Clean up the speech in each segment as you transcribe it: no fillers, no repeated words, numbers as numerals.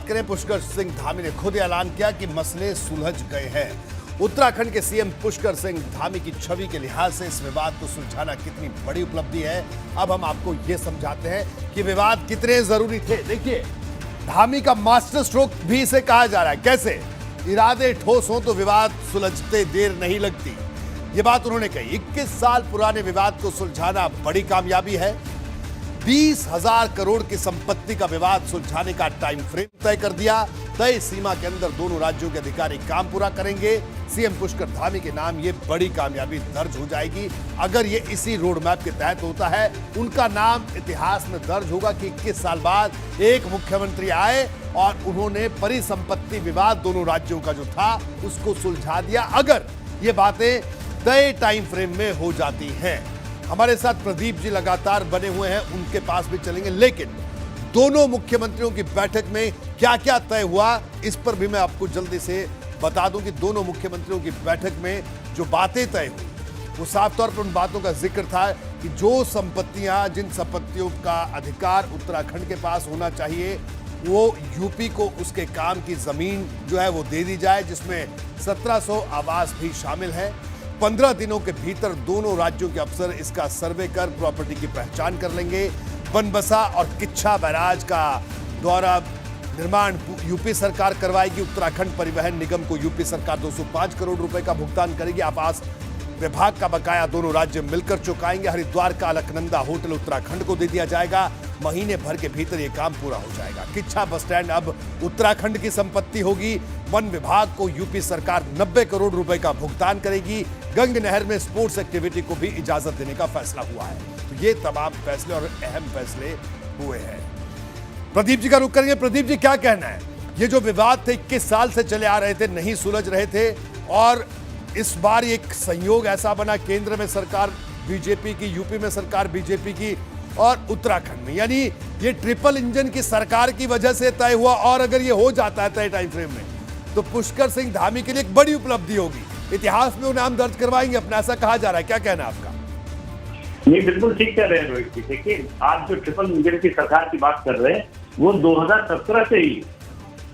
करें, पुष्कर सिंह धामी ने खुद ऐलान किया कि मसले सुलझ गए हैं। उत्तराखंड के सीएम पुष्कर सिंह धामी की छवि के लिहाज से इस विवाद को सुलझाना कितनी बड़ी उपलब्धि है, अब हम आपको यह समझाते हैं कि विवाद कितने जरूरी थे। देखिए, धामी का मास्टर स्ट्रोक भी इसे कहा जा रहा है। कैसे? इरादे ठोस हों तो विवाद सुलझते देर नहीं लगती, ये बात उन्होंने कही। 21 साल पुराने विवाद को सुलझाना बड़ी कामयाबी है। 20,000 करोड़ की संपत्ति का विवाद सुलझाने का टाइम फ्रेम तय कर दिया। तय सीमा के अंदर दोनों राज्यों के अधिकारी काम पूरा करेंगे। सीएम पुष्कर धामी के नाम ये बड़ी कामयाबी दर्ज हो जाएगी। अगर ये इसी रोड मैप के तहत होता है, उनका नाम इतिहास में दर्ज होगा कि 21 साल बाद एक मुख्यमंत्री आए और उन्होंने परिसंपत्ति विवाद दोनों राज्यों का जो था उसको सुलझा दिया, अगर ये बातें तय टाइम फ्रेम में हो जाती हैं। हमारे साथ प्रदीप जी लगातार बने हुए हैं, उनके पास भी चलेंगे, लेकिन दोनों मुख्यमंत्रियों की बैठक में क्या क्या तय हुआ इस पर भी मैं आपको जल्दी से बता दूं कि दोनों मुख्यमंत्रियों की बैठक में जो बातें तय हुई वो साफ तौर पर उन बातों का जिक्र था कि जो संपत्तियां, जिन संपत्तियों का अधिकार उत्तराखंड के पास होना चाहिए, वो यूपी को उसके काम की जमीन जो है वो दे दी जाए, जिसमें 1700 आवास भी शामिल है। 15 दिनों के भीतर दोनों राज्यों के अफसर इसका सर्वे कर प्रॉपर्टी की पहचान कर लेंगे। बनबसा और किच्छा बैराज का द्वारा निर्माण यूपी सरकार करवाएगी। उत्तराखंड परिवहन निगम को यूपी सरकार 205 करोड़ रुपए का भुगतान करेगी। आवास विभाग का बकाया दोनों राज्य मिलकर चुकाएंगे। हरिद्वार का अलकनंदा होटल उत्तराखंड को दे दिया जाएगा। महीने भर के भीतर यह काम पूरा हो जाएगा। किच्छा बस स्टैंड अब उत्तराखंड की संपत्ति होगी। वन विभाग को यूपी सरकार 90 करोड़ रुपए का भुगतान करेगी। गंग नहर में स्पोर्ट्स एक्टिविटी को भी इजाजत देने का फैसला हुआ है। तो ये तमाम फैसले और अहम फैसले हुए हैं। प्रदीप जी का रुख करेंगे। प्रदीप जी, क्या कहना है? ये जो विवाद थे 21 साल से चले आ रहे थे, नहीं सुलझ रहे थे, और इस बार एक संयोग ऐसा बना, केंद्र में सरकार बीजेपी की, यूपी में सरकार बीजेपी की और उत्तराखंड में, यानी ये ट्रिपल इंजन की सरकार की वजह से तय हुआ। और अगर ये हो जाता है तय टाइम फ्रेम में, तो पुष्कर सिंह धामी के लिए एक बड़ी उपलब्धि होगी। इतिहास में वो नाम दर्ज करवाएंगे अपना, ऐसा कहा जा रहा है। क्या कहना है आपका? नहीं, बिल्कुल ठीक कह रहे हैं रोहित जी। देखिए, आज जो ट्रिपल इंजन की सरकार की बात कर रहे हैं, वो 2017 से ही,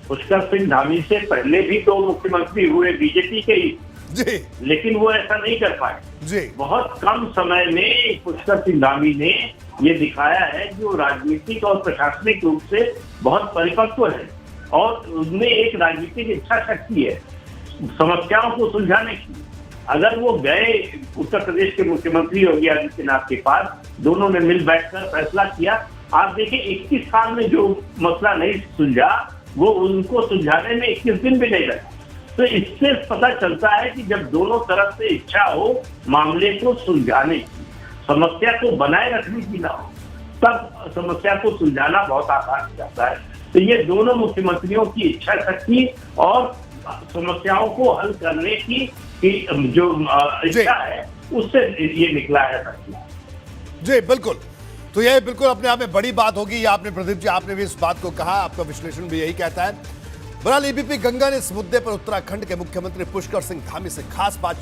पुष्कर सिंह धामी से पहले भी तो मुख्यमंत्री हुए बीजेपी के ही जी, लेकिन वो ऐसा नहीं कर पाए जी। बहुत कम समय में पुष्कर सिंह धामी ने ये दिखाया है कि वो राजनीतिक और प्रशासनिक रूप से बहुत परिपक्व है और उनमें एक राजनीतिक इच्छा शक्ति है समस्याओं को सुलझाने की। अगर वो गए उत्तर प्रदेश के मुख्यमंत्री योगी आदित्यनाथ के पास, दोनों ने मिल बैठकर फैसला किया। आप देखिए, 21 साल में जो मसला नहीं सुलझा, वो उनको सुलझाने में 21 दिन भी नहीं लगा। तो इससे पता चलता है कि जब दोनों तरफ से इच्छा हो मामले को सुलझाने की, समस्या को बनाए रखने की ना हो, तब समस्या को सुलझाना बहुत आसान हो जाता है। तो ये दोनों मुख्यमंत्रियों की इच्छा शक्ति और समस्याओं को हल करने की जो इच्छा है, उससे ये निकला है। जी बिल्कुल। तो यह बिल्कुल अपने आप में बड़ी बात होगी। ये आपने, प्रदीप जी, आपने भी इस बात को कहा, आपका विश्लेषण भी यही कहता है। बहरहाल एबीपी गंगा ने इस मुद्दे पर उत्तराखंड के मुख्यमंत्री पुष्कर सिंह धामी से खास बात